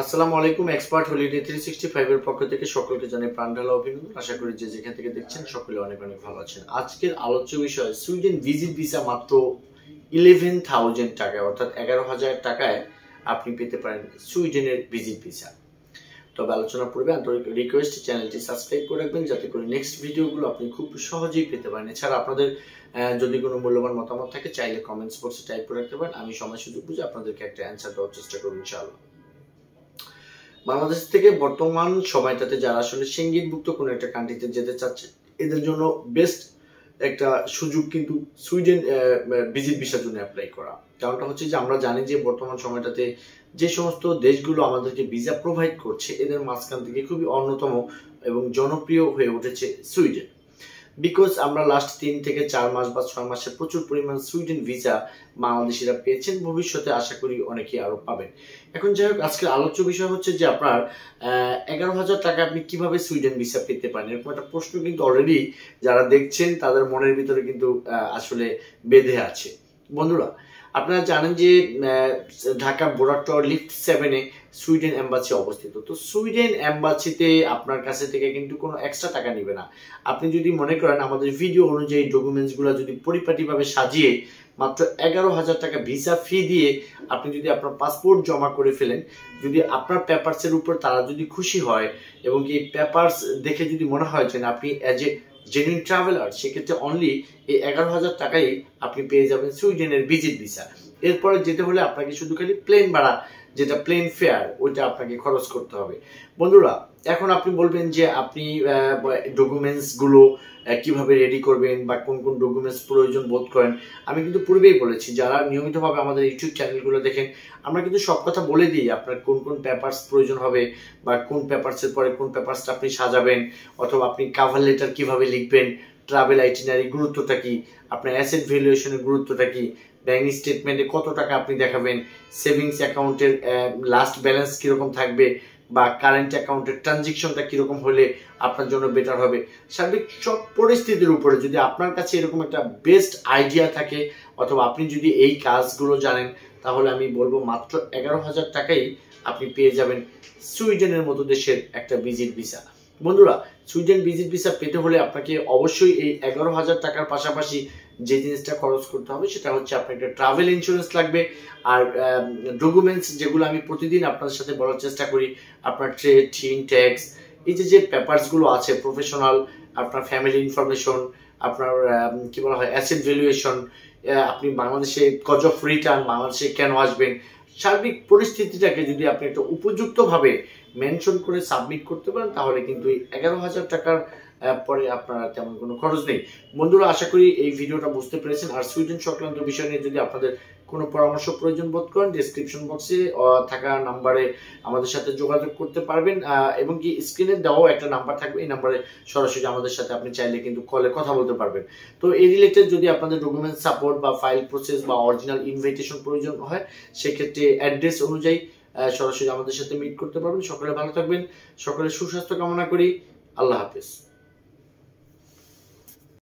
আসসালামু আলাইকুম। Expert holiday 365 এর পক্ষ থেকে সকলকে জানাই প্রাণঢালা অভিনন্দন। আশা করি যে যেখান থেকে দেখছেন সকলে অনেক অনেক ভালো আছেন। আজকের আলোচ্য বিষয় সুইডেন ভিজিট ভিসা মাত্র 11,000 টাকায় অর্থাৎ 11,000 টাকায় আপনি পেতে পারেন সুইডেনের ভিজিট ভিসা। তবে আলোচনা পূর্বে আন্তরিক রিকোয়েস্ট চ্যানেলটি সাবস্ক্রাইব করে রাখবেন যাতে করে নেক্সট ভিডিওগুলো আপনি খুব সহজেই পেতে পারেন। এছাড়া আপনাদের যদি কোনো মূল্যবান মতামত থাকে চাইলে কমেন্টস বক্সে টাইপ করে রাখতে পারেন। আমি সময় সুযোগ বুঝে আপনাদেরকে একটা অ্যান্সার দেওয়ার চেষ্টা করব ইনশাআল্লাহ। বাংলাদেশ থেকে বর্তমান সময়টাতে যারা আসলে সেঙ্গেনভুক্ত কোনো একটা কান্ট্রিতে যেতে চাচ্ছে এদের জন্য বেস্ট একটা সুযোগ কিন্তু সুইডেন ভিজিট ভিসার জন্য অ্যাপ্লাই করা। কারণটা হচ্ছে যে আমরা জানি যে বর্তমান সময়টাতে যে সমস্ত দেশগুলো আমাদেরকে ভিসা প্রোভাইড করছে এদের মাঝখান থেকে খুবই অন্যতম এবং জনপ্রিয় হয়ে উঠেছে সুইডেন। বিকজ আমরা লাস্ট 3 থেকে 4 মাস বা 6 মাসে প্রচুর পরিমাণ সুইডেন ভিসা বাংলাদেশিরা পেয়েছেন, ভবিষ্যতে আশা করি অনেকেই আরো পাবেন। এখন যাই হোক, আজকের আলোচ্য বিষয় হচ্ছে যে আপনার 11,000 টাকা আপনি কিভাবে সুইডেন ভিসা পেতে পারেন, এরকম একটা প্রশ্ন কিন্তু অলরেডি যারা দেখছেন তাদের মনের ভিতরে কিন্তু আসলে বেঁধে আছে। বন্ধুরা, আপনারা জানেন যে ঢাকা বোর্ডার টাওয়ার লিফট 7-এ সুইডেন এম্বাসি অবস্থিত। তো সুইডেন এম্বাসিতে আপনার কাছে থেকে কিন্তু কোনো এক্সট্রা টাকা নেবে না। আপনি যদি মনে করেন আমাদের ভিডিও অনুযায়ী ডকুমেন্টসগুলো যদি পরিপাটিভাবে সাজিয়ে মাত্র 11,000 টাকা ভিসা ফি দিয়ে আপনি যদি আপনার পাসপোর্ট জমা করে ফেলেন, যদি আপনার পেপারসের উপর তারা যদি খুশি হয় এবং এই পেপারস দেখে যদি মনে হয় যে আপনি অ্যাজ এ জেনুইন ট্রাভেলার, সেক্ষেত্রে অনলি এই 11,000 টাকাই আপনি পেয়ে যাবেন সুইডেনের ভিজিট ভিসা। এরপরে যেতে হলে আপনাকে শুধু খালি প্লেন ভাড়া, যেটা প্লেন ফেয়ার, ওইটা আপনাকে খরচ করতে হবে। বন্ধুরা, এখন আপনি বলবেন যে আপনি ডকুমেন্টস গুলো কিভাবে রেডি করবেন বা কোন কোন ডকুমেন্টস প্রয়োজন বোধ করেন। আমি কিন্তু পূর্বেই বলেছি, যারা নিয়মিতভাবে আমাদের ইউটিউব চ্যানেলগুলো দেখেন আমরা কিন্তু সব কথা বলে দিই আপনার কোন কোন পেপারস প্রয়োজন হবে বা কোন পেপারসের পরে কোন পেপারসটা আপনি সাজাবেন, অথবা আপনি কাভার লেটার কিভাবে লিখবেন, ট্রাভেল আইটিনারি গুরুত্বটা কি, আপনার অ্যাসেট ভ্যালুয়েশনের গুরুত্বটা কি, ব্যাংক স্টেটমেন্টে কত টাকা আপনি দেখাবেন, সেভিংস অ্যাকাউন্টের লাস্ট ব্যালেন্স কিরকম থাকবে, বা কারেন্ট অ্যাকাউন্টের ট্রানজেকশনটা কিরকম হলে আপনার জন্য বেটার হবে। সার্বিক সব পরিস্থিতির উপরে যদি আপনার কাছে এরকম একটা বেস্ট আইডিয়া থাকে অথবা আপনি যদি এই কাজগুলো জানেন, তাহলে আমি বলবো মাত্র 11,000 টাকাই আপনি পেয়ে যাবেন সুইডেনের মতো দেশের একটা ভিজিট ভিসা। বন্ধুরা, সুইডেন ভিজিট ভিসা পেতে হলে আপনাকে অবশ্যই এই 11,000 টাকার পাশাপাশি যে জিনিসটা খরচ করতে হবে সেটা হচ্ছে আপনার একটা ট্রাভেল ইন্স্যুরেন্স লাগবে। আর ডকুমেন্টস যেগুলো আমি প্রতিদিন আপনাদের সাথে বলার চেষ্টা করি, আপনার ট্রেড, টিন, ট্যাক্স, এই যে পেপারসগুলো আছে, প্রফেশনাল, আপনার ফ্যামিলি ইনফরমেশন, আপনার কি বলা হয় অ্যাসেট ভ্যালুয়েশন, আপনি বাংলাদেশে কজ অফ রিটার্ন, বাংলাদেশে কেন আসবেন, সার্বিক পরিস্থিতিটাকে যদি আপনি একটা উপযুক্তভাবে মেনশন করে সাবমিট করতে পারেন, তাহলে কিন্তু এই 11,000 টাকার পরে আপনার তেমন কোনো খরচ নেই। বন্ধুরা, আশা করি এই ভিডিওটা বুঝতে পেরেছেন। আর সুইডেন সংক্রান্ত বিষয় নিয়ে যদি আপনাদের কোনো পরামর্শ প্রয়োজন বোধ করেন, ডেসক্রিপশন বক্সে থাকা নাম্বারে আমাদের সাথে যোগাযোগ করতে পারবেন, এবং কি স্ক্রিনে দেওয়াও একটা নাম্বার থাকবে, এই নাম্বারে সরাসরি আমাদের সাথে আপনি চাইলে কিন্তু কলে কথা বলতে পারবেন। তো এই রিলেটেড যদি আপনাদের ডকুমেন্ট সাপোর্ট বা ফাইল প্রসেস বা অরিজিনাল ইনভাইটেশন প্রয়োজন হয়, সেক্ষেত্রে অ্যাড্রেস অনুযায়ী সরাসরি আমাদের সাথে মিট করতে পারবেন। সকলে ভালো থাকবেন, সকলের সুস্বাস্থ্য কামনা করি। আল্লাহ হাফেজ।